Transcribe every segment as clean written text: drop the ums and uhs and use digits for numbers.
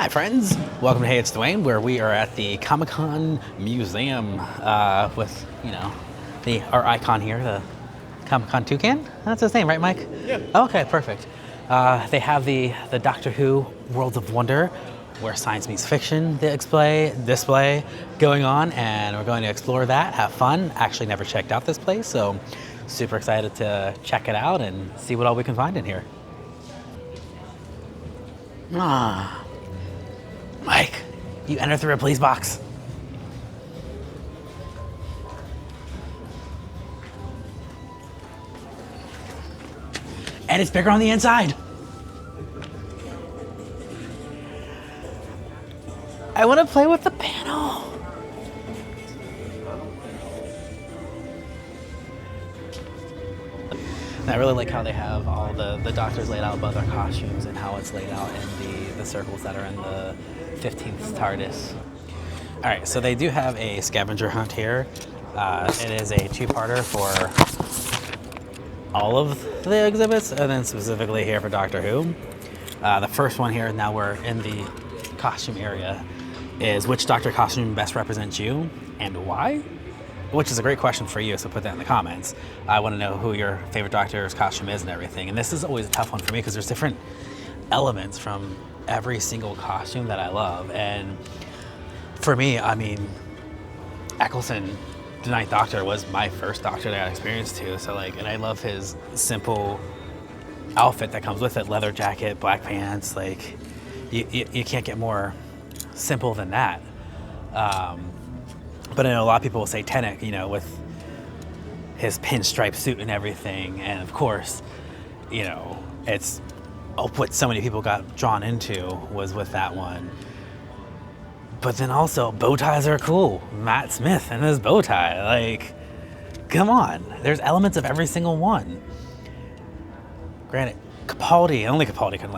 Hi friends, welcome to Hey It's Dwayne, where we are at the Comic-Con Museum with, our icon here, the Comic-Con toucan. That's his name, right, Mike? Yeah. Okay, perfect. They have the Doctor Who Worlds of Wonder, where science meets fiction display going on, and we're going to explore that, have fun. Actually never checked out this place, so super excited to check it out and see what all we can find in here. Mike, you enter through a police box. And it's bigger on the inside. I want to play with the panel. And I really like how they have all the doctors laid out above their costumes and how it's laid out in the circles that are in the 15th TARDIS. All right, so they do have a scavenger hunt here. It is a two-parter for all of the exhibits, and then specifically here for Doctor Who. The first one here, now we're in the costume area, is which Doctor costume best represents you and why? Which is a great question for you, so put that in the comments. I want to know who your favorite Doctor's costume is and everything. And this is always a tough one for me because there's different elements from every single costume that I love. And for me, I mean, Eccleston, the Ninth Doctor, was my first Doctor that I got experience to. So and I love his simple outfit that comes with it: leather jacket, black pants. You can't get more simple than that. But I know a lot of people will say Tennant, with his pinstripe suit and everything. And of course, it's what so many people got drawn into was with that one. But then also, bow ties are cool. Matt Smith and his bow tie. Come on. There's elements of every single one. Granted, Capaldi, only Capaldi can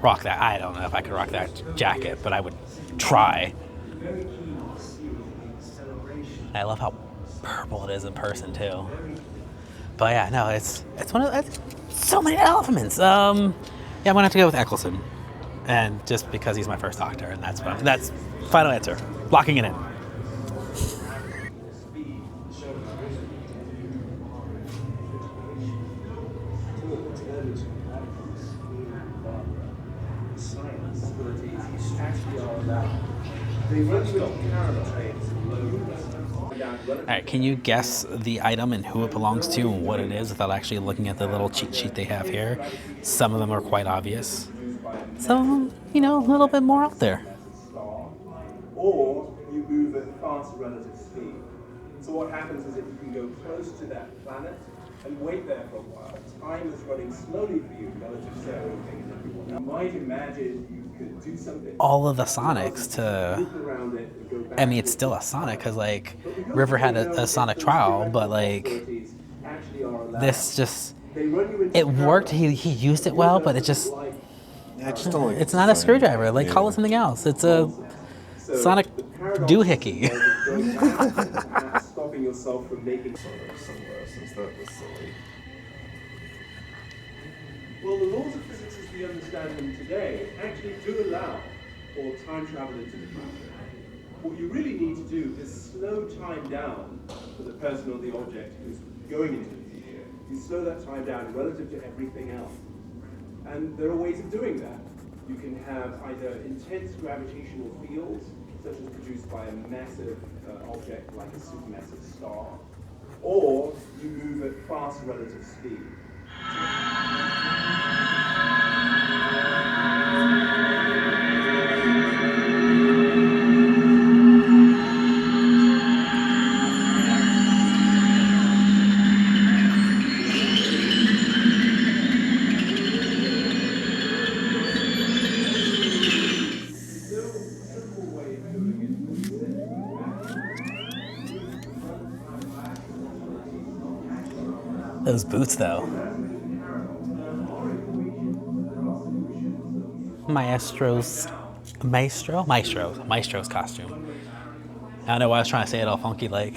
rock that. I don't know if I could rock that jacket, but I would try. I love how purple it is in person too. But yeah, no, it's so many elements. I'm gonna have to go with Eccleston, and just because he's my first Doctor, and that's final answer. Locking it in. All right, can you guess the item and who it belongs to and what it is without actually looking at the little cheat sheet they have here? Some of them are quite obvious. Some of them, a little bit more out there. Or you move at faster relative speed. So what happens is if you can go close to that planet and wait there for a while, time is running slowly for you relative to everything and everyone. You might imagine you could do something. All of the Sonics to... I mean, it's still a Sonic, because, River had a Sonic trial, but, this just... It worked, he used it well, but it just... I just don't like it's not a screwdriver. Call it something else. It's a Sonic doohickey. Stopping yourself from making sunglasses. That was silly. Well, the laws of physics as we understand them today actually do allow for time travel into the future. What you really need to do is slow time down for the person or the object who's going into the future. You slow that time down relative to everything else. And there are ways of doing that. You can have either intense gravitational fields, such as produced by a massive object like a supermassive star, or you move at fast relative speed. Those boots, though. Maestro's costume. I don't know why I was trying to say it all funky like.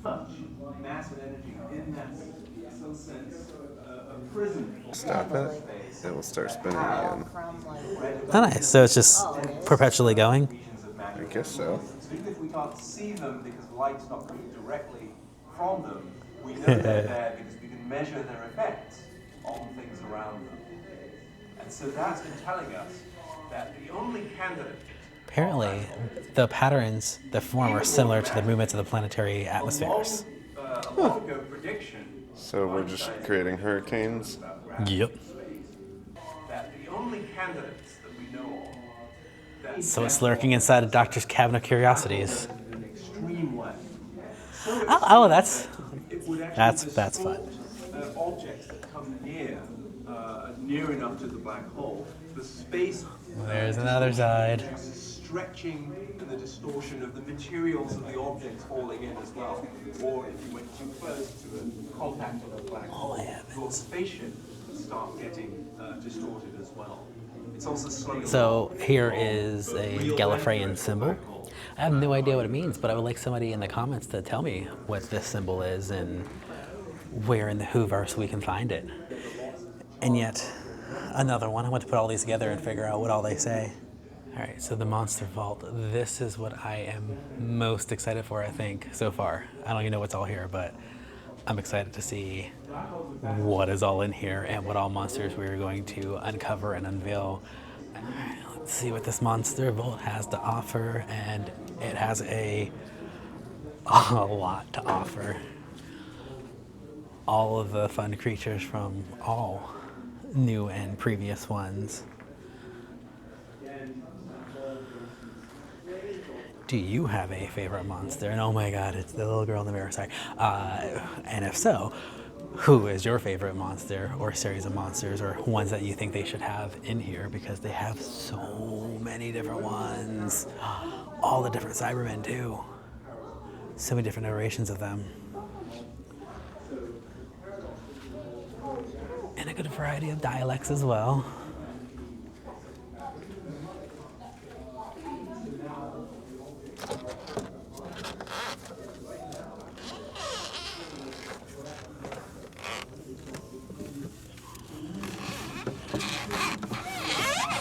Mass and energy in that, in some sense, a prison. Stop it. It will start spinning again. Oh, nice. So it's just perpetually going. I guess so. So even if we can't see them because light's not coming directly from them, we know they're there because we can measure their effects on things around them. And so that's been telling us that the only candidate. Apparently, the patterns that form are similar to the movements of the planetary atmospheres. A long ago prediction. So we're just creating hurricanes? Yep. That the only candidates that we know of. So it's lurking inside a doctor's cabinet of curiosities. An extreme length. Oh, that's fun. Objects that come near enough to the black hole, the space. There's another side. Stretching and the distortion of the materials of the objects falling in as well. Or if you went too close to a compact of a black hole, your spaceship would start getting distorted as well. It's also slowing. So here is a Gallifreyan symbol. I have no idea what it means, but I would like somebody in the comments to tell me what this symbol is and where in the Whoverse we can find it. And yet, another one. I want to put all these together and figure out what all they say. All right, so the Monster Vault. This is what I am most excited for, I think, so far. I don't even know what's all here, but I'm excited to see what is all in here and what all monsters we're going to uncover and unveil. All right, let's see what this Monster Vault has to offer, and it has a lot to offer. All of the fun creatures from all new and previous ones. Do you have a favorite monster? And oh my god, it's the little girl in the mirror, sorry. And if so, who is your favorite monster or series of monsters or ones that you think they should have in here? Because they have so many different ones. All the different Cybermen too. So many different iterations of them. And a good variety of dialects as well.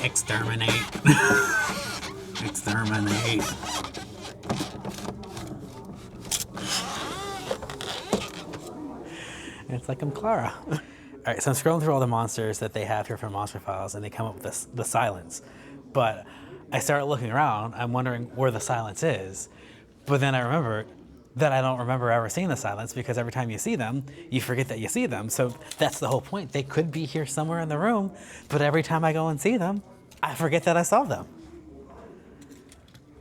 Exterminate. Exterminate. It's like I'm Clara. All right, so I'm scrolling through all the monsters that they have here from Monster Files, and they come up with the silence. But I start looking around, I'm wondering where the silence is. But then I remember that I don't remember ever seeing the silence because every time you see them, you forget that you see them. So that's the whole point. They could be here somewhere in the room, but every time I go and see them, I forget that I saw them.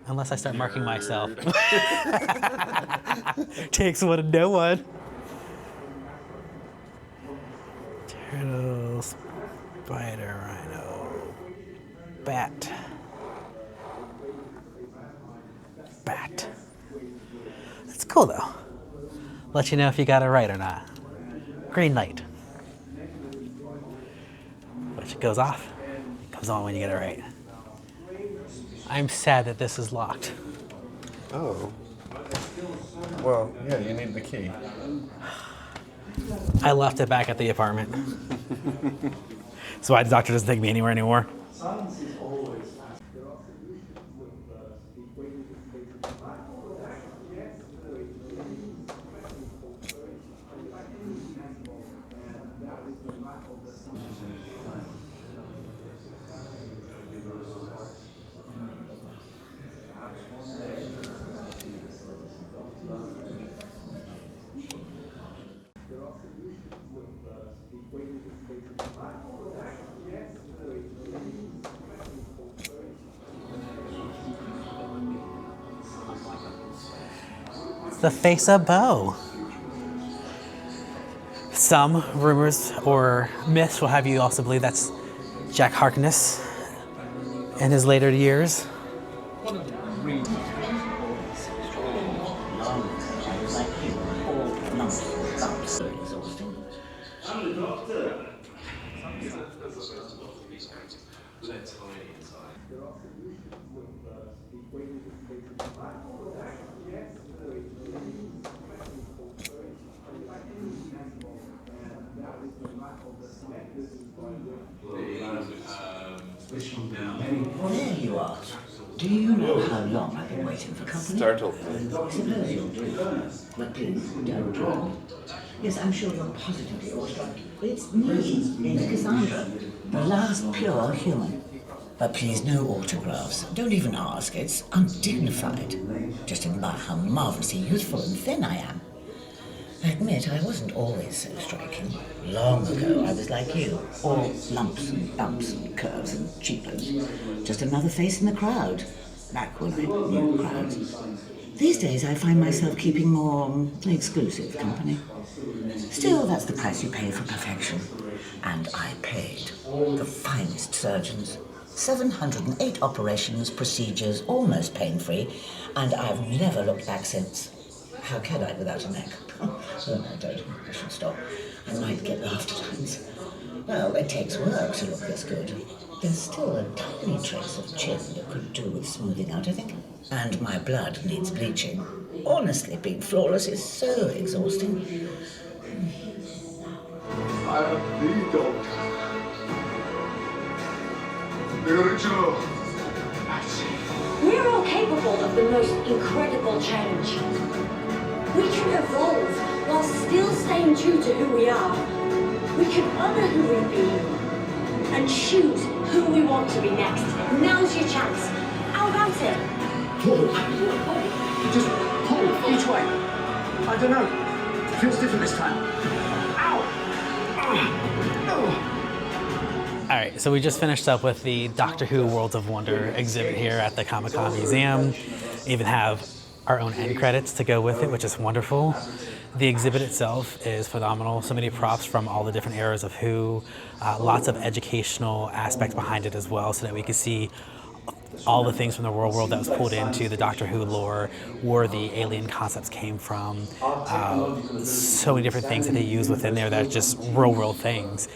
Unless I start marking myself. Takes one to know one. Turtle, spider, rhino, bat. Bat. That's cool though. Let you know if you got it right or not. Green light. Which goes off, comes on when you get it right. I'm sad that this is locked. Oh. Well, yeah, you need the key. I left it back at the apartment. So why the doctor doesn't take me anywhere anymore. It's the face of Bo. Some rumors or myths will have you also believe that's Jack Harkness in his later years. Do you know how long I've been waiting for company? Startled me. It's a very old trick. But please, don't draw. Yes, I'm sure you're positively awestruck. It's me, Lady Cassandra, the last pure human. But please, no autographs. Don't even ask. It's undignified. Just admire how marvelously youthful and thin I am. I admit I wasn't always so striking. Long ago, I was like you, all lumps and bumps and curves and cheekbones. Just another face in the crowd, back when I knew crowds. These days, I find myself keeping more exclusive company. Still, that's the price you pay for perfection. And I paid. The finest surgeons. 708 operations, procedures, almost pain-free, and I've never looked back since. How can I without a neck? Oh, no, don't. I should stop. I might get laughter times. Well, it takes work to look this good. There's still a tiny trace of chin that could do with smoothing out, I think. And my blood needs bleaching. Honestly, being flawless is so exhausting. I am the doctor. The original. We're all capable of the most incredible change. We can evolve while still staying true to who we are. We can honor who we've been and choose who we want to be next. Now's your chance. How about it? Just pull each way. I don't know. It feels different this time. All right, so we just finished up with the Doctor Who Worlds of Wonder exhibit here at the Comic-Con Museum. Even have our own end credits to go with it, which is wonderful. The exhibit itself is phenomenal. So many props from all the different eras of Who, lots of educational aspects behind it as well, so that we could see all the things from the real world that was pulled into the Doctor Who lore, where the alien concepts came from. So many different things that they use within there that are just real world things.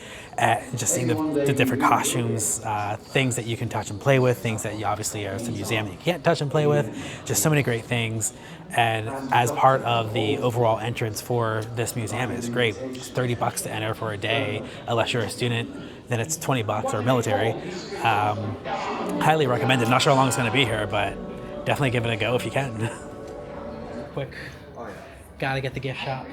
Just seeing the different costumes, things that you can touch and play with, things that you obviously are at a museum that you can't touch and play with. Just so many great things. And as part of the overall entrance for this museum, it's great. It's $30 to enter for a day, unless you're a student. Then it's $20 or military. Highly recommended. Not sure how long it's going to be here, but definitely give it a go if you can. Quick. Gotta get the gift shop.